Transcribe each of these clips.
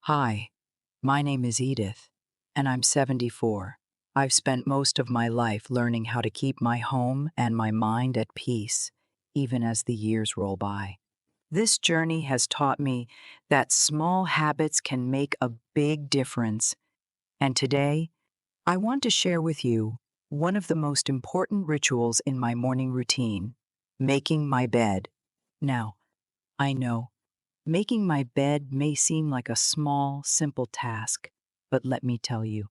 Hi, my name is Edith, and I'm 74. I've spent most of my life learning how to keep my home and my mind at peace, even as the years roll by. This journey has taught me that small habits can make a big difference, and today I want to share with you one of the most important rituals in my morning routine, making my bed. Now, I know making my bed may seem like a small, simple task, but let me tell you,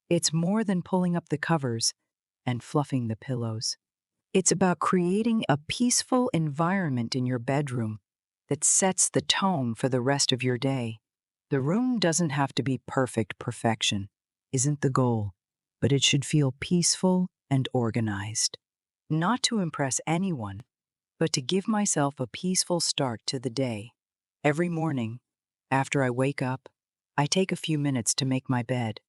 it's more than pulling up the covers and fluffing the pillows. It's about creating a peaceful environment in your bedroom that sets the tone for the rest of your day. The room doesn't have to be perfect perfection, isn't the goal, but it should feel peaceful and organized. Not to impress anyone, but to give myself a peaceful start to the day. Every morning, after I wake up, I take a few minutes to make my bed.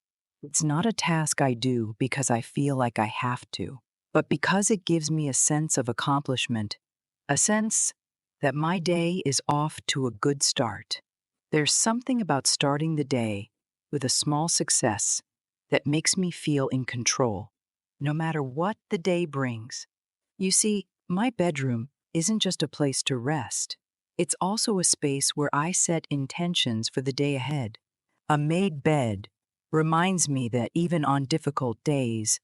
It's not a task I do because I feel like I have to, but because it gives me a sense of accomplishment, a sense that my day is off to a good start. There's something about starting the day with a small success that makes me feel in control, no matter what the day brings. You see, my bedroom isn't just a place to rest. It's also a space where I set intentions for the day ahead. A made bed reminds me that even on difficult days,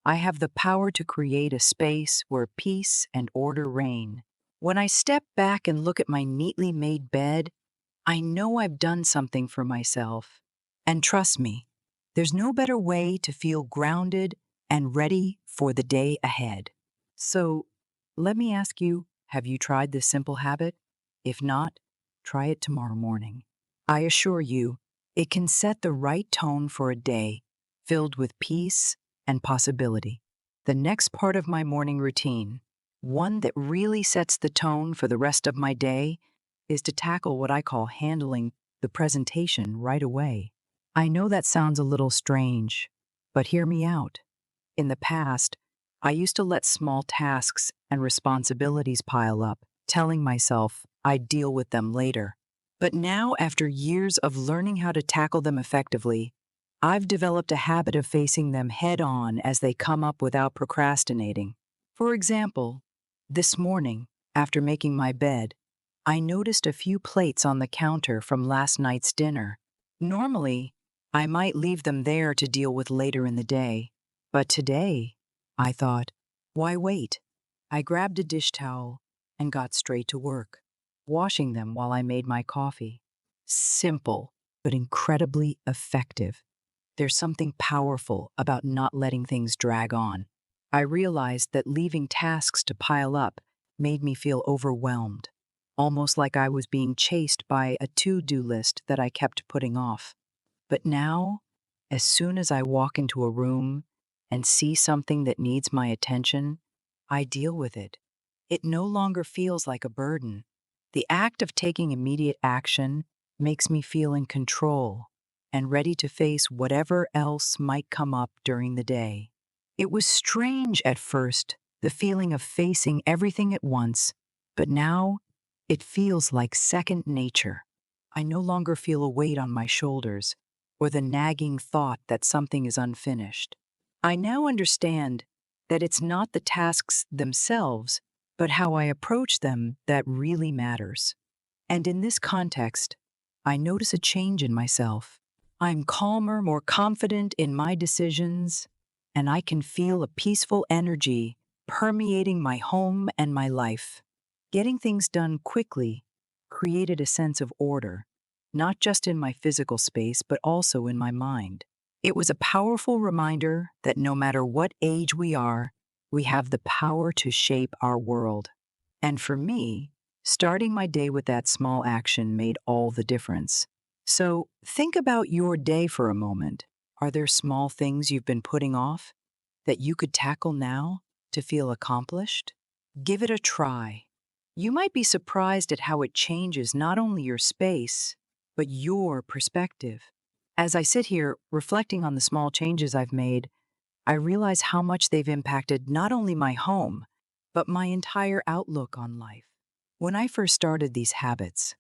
I have the power to create a space where peace and order reign. When I step back and look at my neatly made bed, I know I've done something for myself. And trust me, there's no better way to feel grounded and ready for the day ahead. So, let me ask you, have you tried this simple habit? If not, try it tomorrow morning. I assure you, it can set the right tone for a day filled with peace and possibility. The next part of my morning routine, one that really sets the tone for the rest of my day, is to tackle what I call handling the presentation right away. I know that sounds a little strange, but hear me out. In the past, I used to let small tasks and responsibilities pile up, telling myself I'd deal with them later. But now, after years of learning how to tackle them effectively, I've developed a habit of facing them head on as they come up without procrastinating. For example, this morning, after making my bed, I noticed a few plates on the counter from last night's dinner. Normally, I might leave them there to deal with later in the day. But today, I thought, why wait? I grabbed a dish towel and got straight to work, washing them while I made my coffee. Simple, but incredibly effective. There's something powerful about not letting things drag on. I realized that leaving tasks to pile up made me feel overwhelmed, almost like I was being chased by a to-do list that I kept putting off. But now, as soon as I walk into a room and see something that needs my attention, I deal with it. It no longer feels like a burden. The act of taking immediate action makes me feel in control and ready to face whatever else might come up during the day. It was strange at first, the feeling of facing everything at once, but now it feels like second nature. I no longer feel a weight on my shoulders or the nagging thought that something is unfinished. I now understand that it's not the tasks themselves, but how I approach them that really matters. And in this context, I notice a change in myself. I'm calmer, more confident in my decisions, and I can feel a peaceful energy permeating my home and my life. Getting things done quickly created a sense of order, not just in my physical space, but also in my mind. It was a powerful reminder that no matter what age we are, we have the power to shape our world. And for me, starting my day with that small action made all the difference. So think about your day for a moment. Are there small things you've been putting off that you could tackle now to feel accomplished? Give it a try. You might be surprised at how it changes not only your space, but your perspective. As I sit here reflecting on the small changes I've made, I realize how much they've impacted not only my home, but my entire outlook on life. When I first started these habits,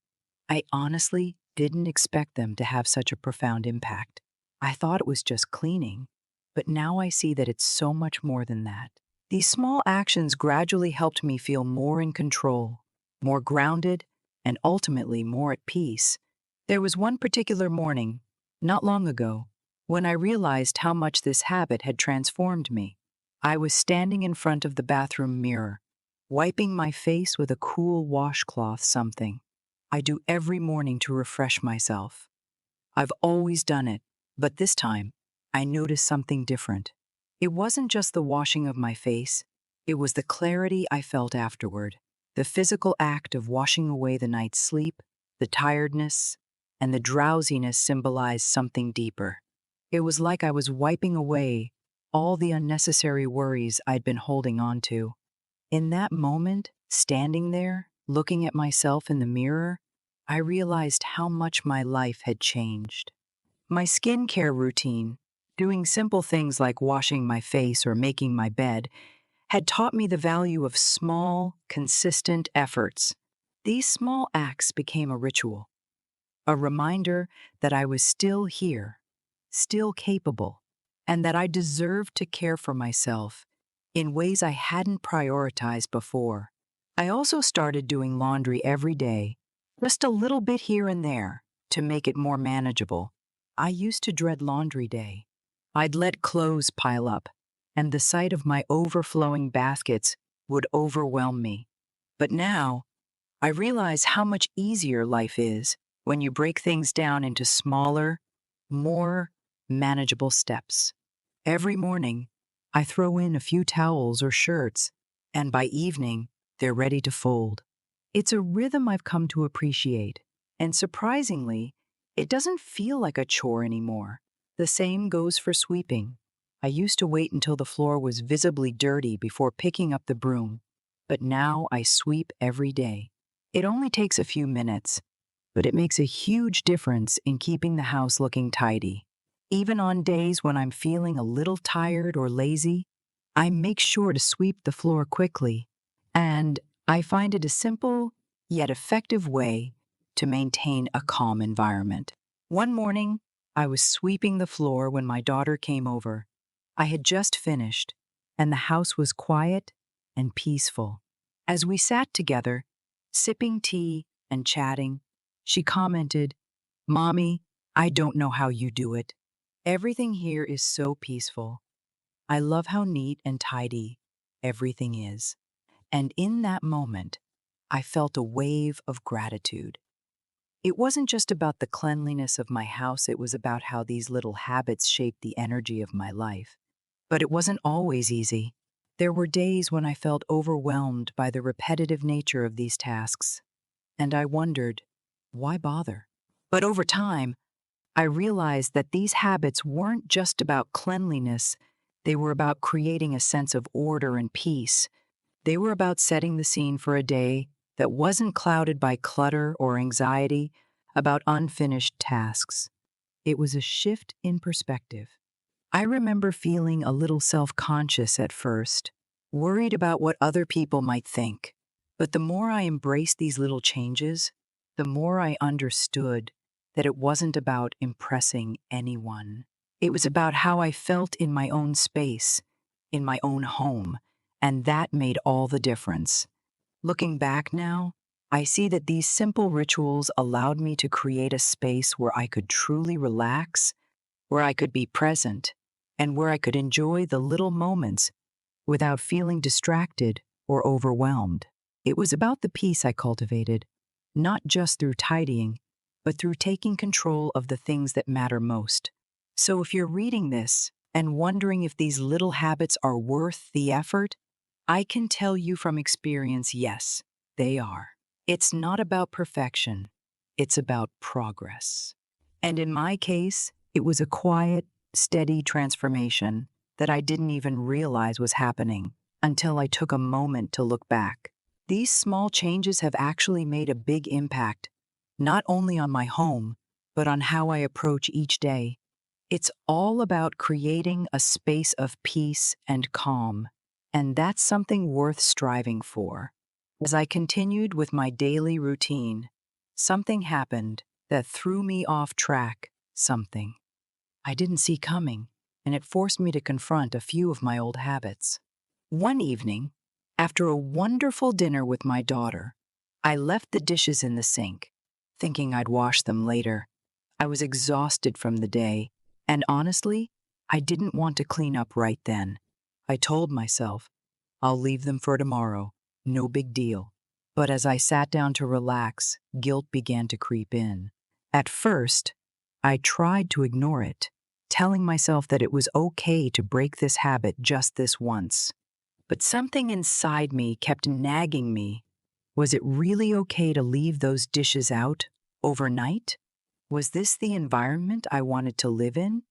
I honestly didn't expect them to have such a profound impact. I thought it was just cleaning, but now I see that it's so much more than that. These small actions gradually helped me feel more in control, more grounded, and ultimately more at peace. There was one particular morning, not long ago, when I realized how much this habit had transformed me. I was standing in front of the bathroom mirror, wiping my face with a cool washcloth, something I do every morning to refresh myself. I've always done it, but this time, I noticed something different. It wasn't just the washing of my face, it was the clarity I felt afterward. The physical act of washing away the night's sleep, the tiredness, and the drowsiness symbolized something deeper. It was like I was wiping away all the unnecessary worries I'd been holding on to. In that moment, standing there, looking at myself in the mirror, I realized how much my life had changed. My skincare routine, doing simple things like washing my face or making my bed, had taught me the value of small, consistent efforts. These small acts became a ritual, a reminder that I was still here, still capable, and that I deserved to care for myself in ways I hadn't prioritized before. I also started doing laundry every day, just a little bit here and there, to make it more manageable. I used to dread laundry day. I'd let clothes pile up, and the sight of my overflowing baskets would overwhelm me. But now, I realize how much easier life is when you break things down into smaller, more manageable steps. Every morning, I throw in a few towels or shirts, and by evening, they're ready to fold. It's a rhythm I've come to appreciate, and surprisingly, it doesn't feel like a chore anymore. The same goes for sweeping. I used to wait until the floor was visibly dirty before picking up the broom, but now I sweep every day. It only takes a few minutes, but it makes a huge difference in keeping the house looking tidy. Even on days when I'm feeling a little tired or lazy, I make sure to sweep the floor quickly, and I find it a simple yet effective way to maintain a calm environment. One morning, I was sweeping the floor when my daughter came over. I had just finished, and the house was quiet and peaceful. As we sat together, sipping tea and chatting, she commented, "Mommy, I don't know how you do it. Everything here is so peaceful. I love how neat and tidy everything is." And in that moment, I felt a wave of gratitude. It wasn't just about the cleanliness of my house, it was about how these little habits shaped the energy of my life. But it wasn't always easy. There were days when I felt overwhelmed by the repetitive nature of these tasks, and I wondered, why bother? But over time, I realized that these habits weren't just about cleanliness, they were about creating a sense of order and peace. They were about setting the scene for a day that wasn't clouded by clutter or anxiety about unfinished tasks. It was a shift in perspective. I remember feeling a little self-conscious at first, worried about what other people might think. But the more I embraced these little changes, the more I understood that it wasn't about impressing anyone. It was about how I felt in my own space, in my own home, and that made all the difference. Looking back now, I see that these simple rituals allowed me to create a space where I could truly relax, where I could be present, and where I could enjoy the little moments without feeling distracted or overwhelmed. It was about the peace I cultivated, not just through tidying, but through taking control of the things that matter most. So if you're reading this and wondering if these little habits are worth the effort, I can tell you from experience, yes, they are. It's not about perfection, it's about progress. And in my case, it was a quiet, steady transformation that I didn't even realize was happening until I took a moment to look back. These small changes have actually made a big impact, not only on my home, but on how I approach each day. It's all about creating a space of peace and calm, and that's something worth striving for. As I continued with my daily routine, something happened that threw me off track, something I didn't see coming, and it forced me to confront a few of my old habits. One evening, after a wonderful dinner with my daughter, I left the dishes in the sink, thinking I'd wash them later. I was exhausted from the day, and honestly, I didn't want to clean up right then. I told myself, I'll leave them for tomorrow, no big deal. But as I sat down to relax, guilt began to creep in. At first, I tried to ignore it, telling myself that it was okay to break this habit just this once. But something inside me kept nagging me. Was it really okay to leave those dishes out overnight? Was this the environment I wanted to live in?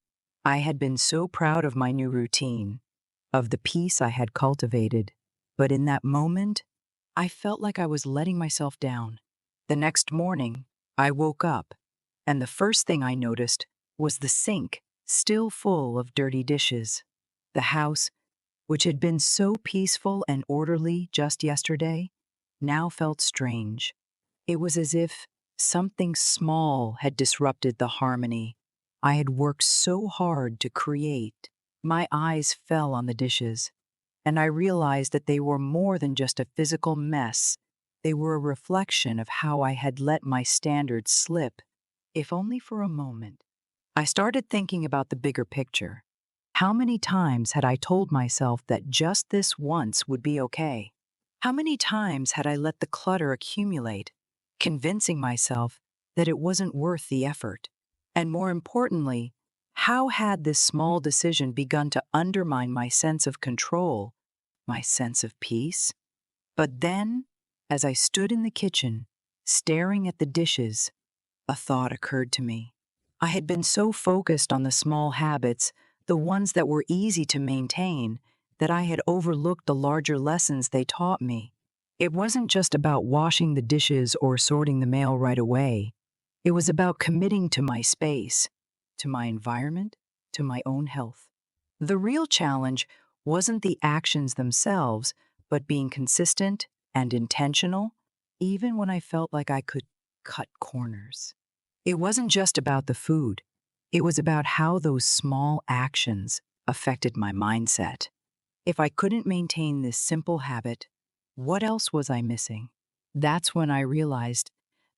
I had been so proud of my new routine, of the peace I had cultivated, but in that moment, I felt like I was letting myself down. The next morning, I woke up, and the first thing I noticed was the sink still full of dirty dishes. The house, which had been so peaceful and orderly just yesterday, now felt strange. It was as if something small had disrupted the harmony I had worked so hard to create. My eyes fell on the dishes, and I realized that they were more than just a physical mess. They were a reflection of how I had let my standards slip, if only for a moment. I started thinking about the bigger picture. How many times had I told myself that just this once would be okay? How many times had I let the clutter accumulate, convincing myself that it wasn't worth the effort? And more importantly, how had this small decision begun to undermine my sense of control, my sense of peace? But then, as I stood in the kitchen, staring at the dishes, a thought occurred to me. I had been so focused on the small habits, the ones that were easy to maintain, that I had overlooked the larger lessons they taught me. It wasn't just about washing the dishes or sorting the mail right away. It was about committing to my space, to my environment, to my own health. The real challenge wasn't the actions themselves, but being consistent and intentional, even when I felt like I could cut corners. It wasn't just about the food. It was about how those small actions affected my mindset. If I couldn't maintain this simple habit, what else was I missing? That's when I realized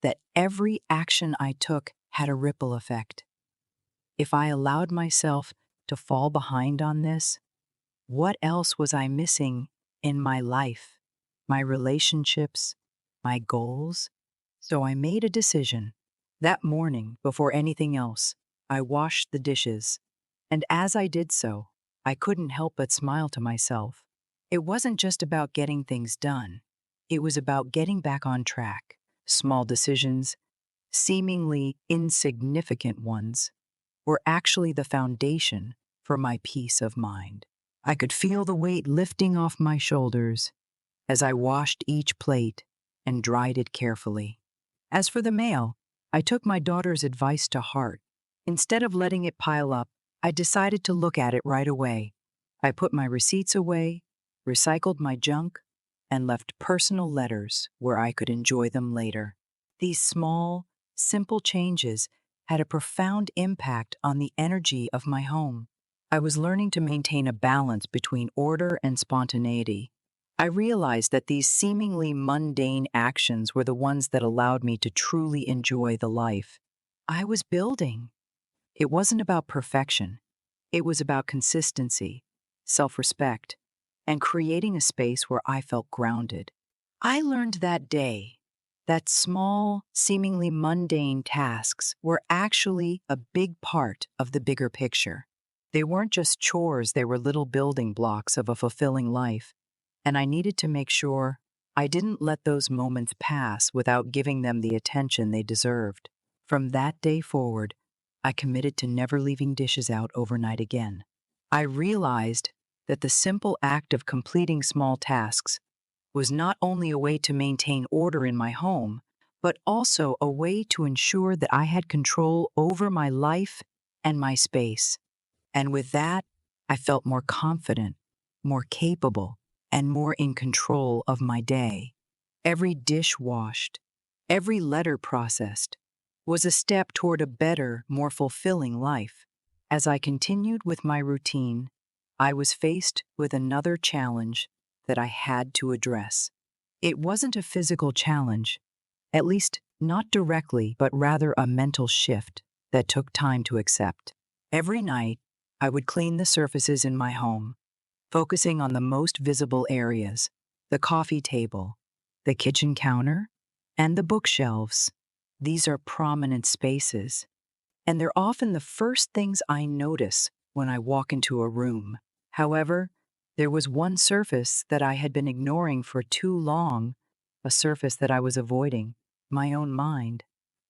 that every action I took had a ripple effect. If I allowed myself to fall behind on this, what else was I missing in my life, my relationships, my goals? So I made a decision. That morning, before anything else, I washed the dishes. And as I did so, I couldn't help but smile to myself. It wasn't just about getting things done. It was about getting back on track. Small decisions, seemingly insignificant ones, were actually the foundation for my peace of mind. I could feel the weight lifting off my shoulders as I washed each plate and dried it carefully. As for the mail, I took my daughter's advice to heart. Instead of letting it pile up, I decided to look at it right away. I put my receipts away, recycled my junk, and left personal letters where I could enjoy them later. These small, simple changes had a profound impact on the energy of my home. I was learning to maintain a balance between order and spontaneity. I realized that these seemingly mundane actions were the ones that allowed me to truly enjoy the life I was building. It wasn't about perfection. It was about consistency, self-respect, and creating a space where I felt grounded. I learned that day that small, seemingly mundane tasks were actually a big part of the bigger picture. They weren't just chores, they were little building blocks of a fulfilling life. And I needed to make sure I didn't let those moments pass without giving them the attention they deserved. From that day forward, I committed to never leaving dishes out overnight again. I realized that the simple act of completing small tasks was not only a way to maintain order in my home, but also a way to ensure that I had control over my life and my space. And with that, I felt more confident, more capable, and more in control of my day. Every dish washed, every letter processed, was a step toward a better, more fulfilling life. As I continued with my routine, I was faced with another challenge that I had to address. It wasn't a physical challenge, at least not directly, but rather a mental shift that took time to accept. Every night, I would clean the surfaces in my home, focusing on the most visible areas: the coffee table, the kitchen counter, and the bookshelves. These are prominent spaces, and they're often the first things I notice when I walk into a room. However, there was one surface that I had been ignoring for too long, a surface that I was avoiding: my own mind.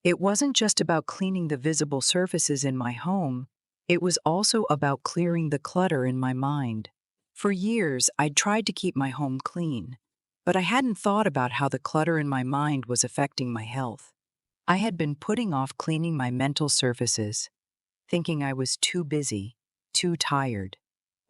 It wasn't just about cleaning the visible surfaces in my home, it was also about clearing the clutter in my mind. For years, I'd tried to keep my home clean, but I hadn't thought about how the clutter in my mind was affecting my health. I had been putting off cleaning my mental surfaces, thinking I was too busy, too tired,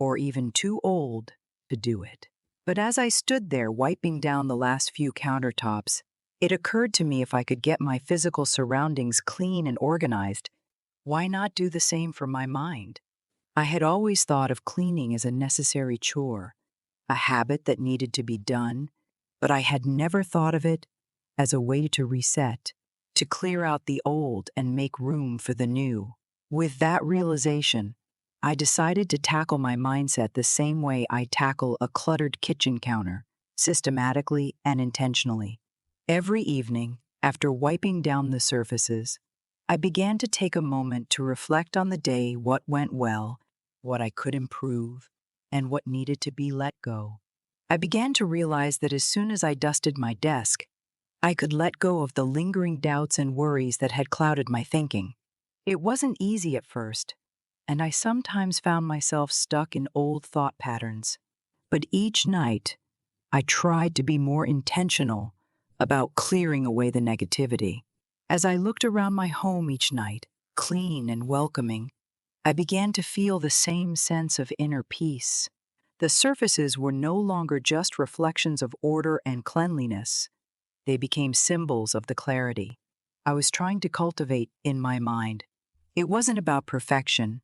or even too old to do it. But as I stood there wiping down the last few countertops, it occurred to me if I could get my physical surroundings clean and organized, why not do the same for my mind? I had always thought of cleaning as a necessary chore, a habit that needed to be done, but I had never thought of it as a way to reset, to clear out the old and make room for the new. With that realization, I decided to tackle my mindset the same way I tackle a cluttered kitchen counter: systematically and intentionally. Every evening, after wiping down the surfaces, I began to take a moment to reflect on the day: what went well, what I could improve, and what needed to be let go. I began to realize that as soon as I dusted my desk, I could let go of the lingering doubts and worries that had clouded my thinking. It wasn't easy at first, and I sometimes found myself stuck in old thought patterns. But each night, I tried to be more intentional about clearing away the negativity. As I looked around my home each night, clean and welcoming, I began to feel the same sense of inner peace. The surfaces were no longer just reflections of order and cleanliness. They became symbols of the clarity I was trying to cultivate in my mind. It wasn't about perfection.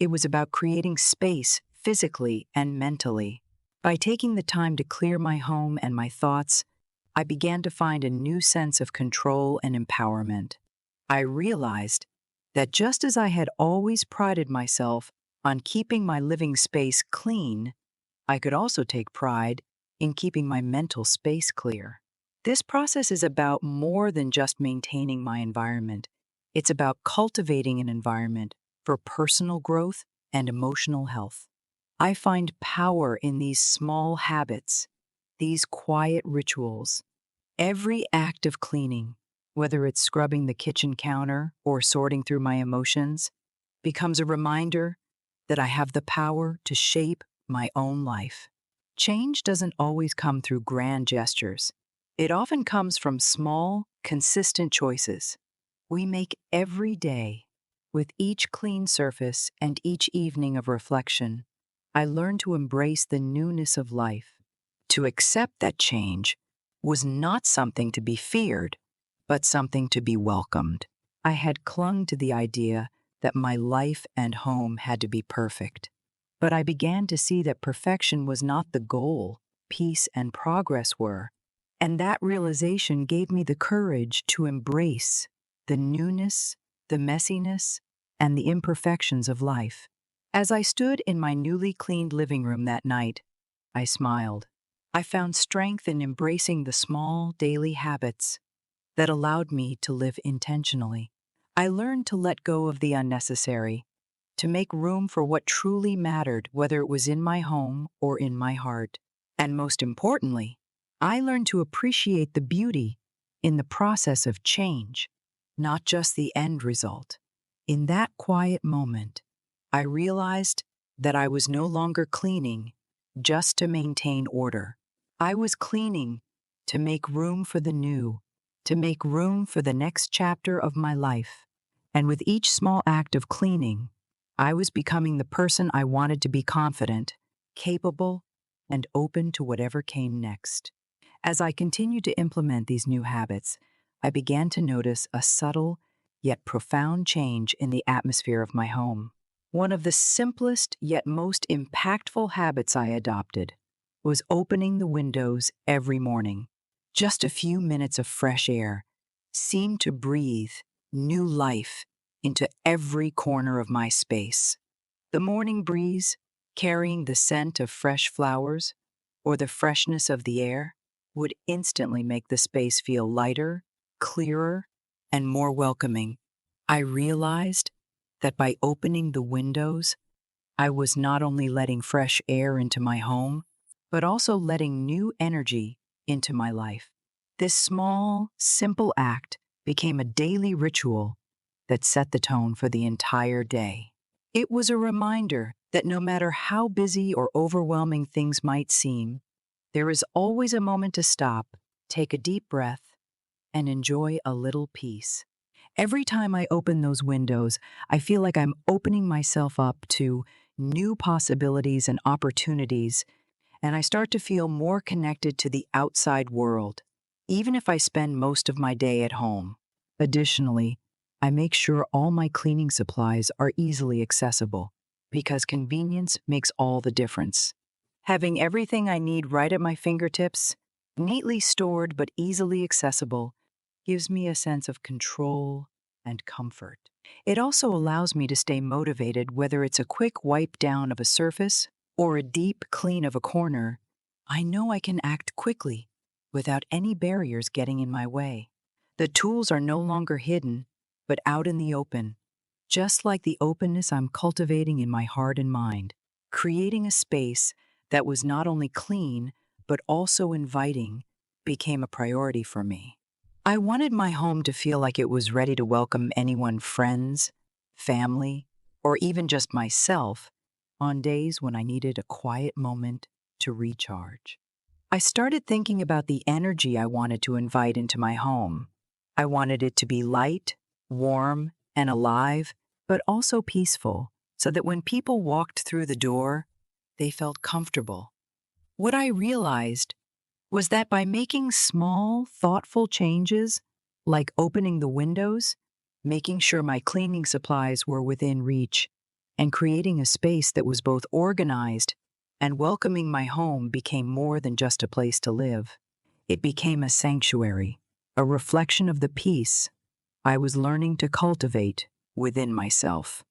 It was about creating space physically and mentally. By taking the time to clear my home and my thoughts, I began to find a new sense of control and empowerment. I realized that just as I had always prided myself on keeping my living space clean, I could also take pride in keeping my mental space clear. This process is about more than just maintaining my environment. It's about cultivating an environment for personal growth and emotional health. I find power in these small habits, these quiet rituals. Every act of cleaning, whether it's scrubbing the kitchen counter or sorting through my emotions, becomes a reminder that I have the power to shape my own life. Change doesn't always come through grand gestures. It often comes from small, consistent choices we make every day. With each clean surface and each evening of reflection, I learned to embrace the newness of life. To accept that change was not something to be feared, but something to be welcomed. I had clung to the idea that my life and home had to be perfect, but I began to see that perfection was not the goal, peace and progress were. And that realization gave me the courage to embrace the newness, the messiness, and the imperfections of life. As I stood in my newly cleaned living room that night, I smiled. I found strength in embracing the small daily habits that allowed me to live intentionally. I learned to let go of the unnecessary, to make room for what truly mattered, whether it was in my home or in my heart. And most importantly, I learned to appreciate the beauty in the process of change, not just the end result. In that quiet moment, I realized that I was no longer cleaning just to maintain order. I was cleaning to make room for the new, to make room for the next chapter of my life. And with each small act of cleaning, I was becoming the person I wanted to be: confident, capable, and open to whatever came next. As I continued to implement these new habits, I began to notice a subtle yet profound change in the atmosphere of my home. One of the simplest yet most impactful habits I adopted was opening the windows every morning. Just a few minutes of fresh air seemed to breathe new life into every corner of my space. The morning breeze, carrying the scent of fresh flowers or the freshness of the air, would instantly make the space feel lighter, clearer, and more welcoming. I realized that by opening the windows, I was not only letting fresh air into my home, but also letting new energy into my life. This small, simple act became a daily ritual that set the tone for the entire day. It was a reminder that no matter how busy or overwhelming things might seem, there is always a moment to stop, take a deep breath, and enjoy a little peace. Every time I open those windows, I feel like I'm opening myself up to new possibilities and opportunities, and I start to feel more connected to the outside world, even if I spend most of my day at home. Additionally, I make sure all my cleaning supplies are easily accessible, because convenience makes all the difference. Having everything I need right at my fingertips, neatly stored but easily accessible, gives me a sense of control and comfort. It also allows me to stay motivated, whether it's a quick wipe down of a surface or a deep clean of a corner. I know I can act quickly without any barriers getting in my way. The tools are no longer hidden, but out in the open, just like the openness I'm cultivating in my heart and mind, creating a space that was not only clean, but also inviting, became a priority for me. I wanted my home to feel like it was ready to welcome anyone, friends, family, or even just myself, on days when I needed a quiet moment to recharge. I started thinking about the energy I wanted to invite into my home. I wanted it to be light, warm, and alive, but also peaceful, so that when people walked through the door, they felt comfortable. What I realized was that by making small, thoughtful changes, like opening the windows, making sure my cleaning supplies were within reach, and creating a space that was both organized and welcoming, my home became more than just a place to live. It became a sanctuary, a reflection of the peace I was learning to cultivate within myself.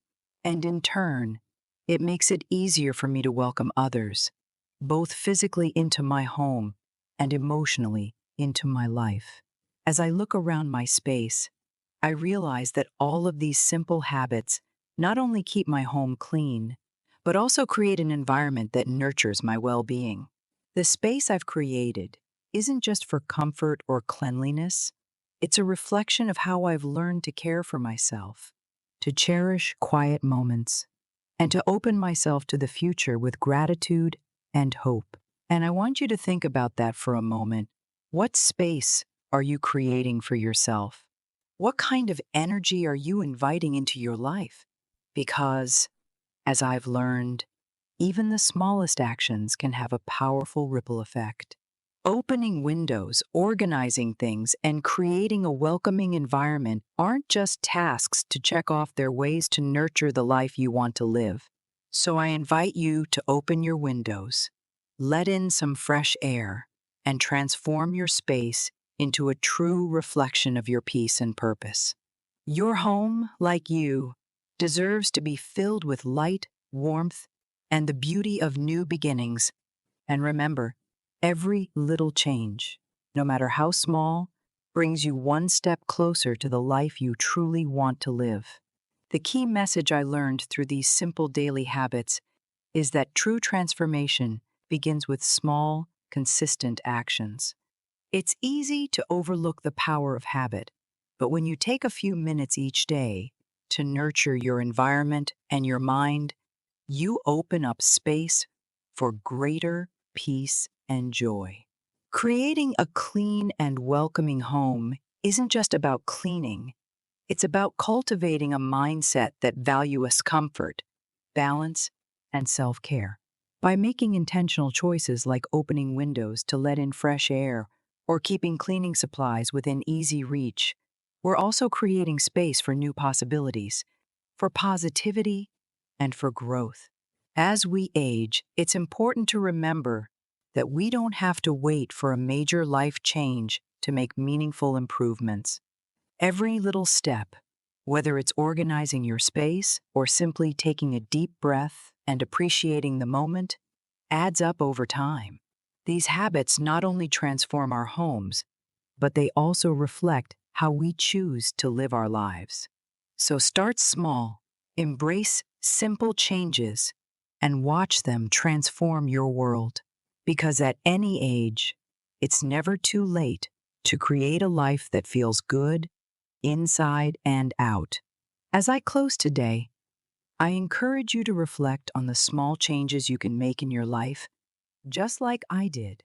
And in turn, it makes it easier for me to welcome others, both physically into my home and emotionally into my life. As I look around my space, I realize that all of these simple habits not only keep my home clean, but also create an environment that nurtures my well-being. The space I've created isn't just for comfort or cleanliness, it's a reflection of how I've learned to care for myself, to cherish quiet moments, and to open myself to the future with gratitude and hope. And I want you to think about that for a moment. What space are you creating for yourself? What kind of energy are you inviting into your life? Because, as I've learned, even the smallest actions can have a powerful ripple effect. Opening windows, organizing things, and creating a welcoming environment aren't just tasks to check off, their ways to nurture the life you want to live. So I invite you to open your windows, let in some fresh air, and transform your space into a true reflection of your peace and purpose. Your home, like you, deserves to be filled with light, warmth, and the beauty of new beginnings. And remember, every little change, no matter how small, brings you one step closer to the life you truly want to live. The key message I learned through these simple daily habits is that true transformation begins with small, consistent actions. It's easy to overlook the power of habit, but when you take a few minutes each day to nurture your environment and your mind, you open up space for greater peace and joy. Creating a clean and welcoming home isn't just about cleaning, it's about cultivating a mindset that values comfort, balance, and self-care. By making intentional choices like opening windows to let in fresh air or keeping cleaning supplies within easy reach, we're also creating space for new possibilities, for positivity, and for growth. As we age, it's important to remember that we don't have to wait for a major life change to make meaningful improvements. Every little step, whether it's organizing your space or simply taking a deep breath and appreciating the moment, adds up over time. These habits not only transform our homes, but they also reflect how we choose to live our lives. So start small, embrace simple changes, and watch them transform your world. Because at any age, it's never too late to create a life that feels good, inside and out. As I close today, I encourage you to reflect on the small changes you can make in your life, just like I did.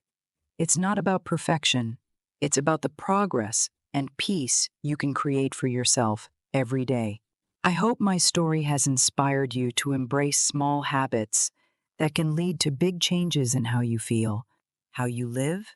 It's not about perfection, it's about the progress and peace you can create for yourself every day. I hope my story has inspired you to embrace small habits that can lead to big changes in how you feel, how you live,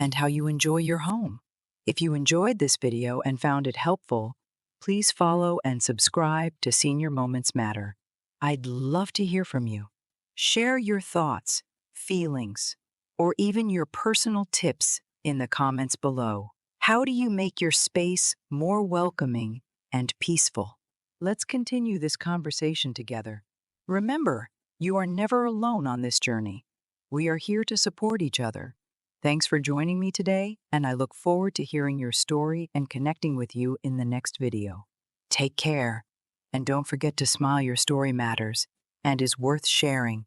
and how you enjoy your home. If you enjoyed this video and found it helpful, please follow and subscribe to Senior Moments Matter. I'd love to hear from you. Share your thoughts, feelings, or even your personal tips in the comments below. How do you make your space more welcoming and peaceful? Let's continue this conversation together. Remember, you are never alone on this journey. We are here to support each other. Thanks for joining me today, and I look forward to hearing your story and connecting with you in the next video. Take care, and don't forget to smile. Your story matters and is worth sharing.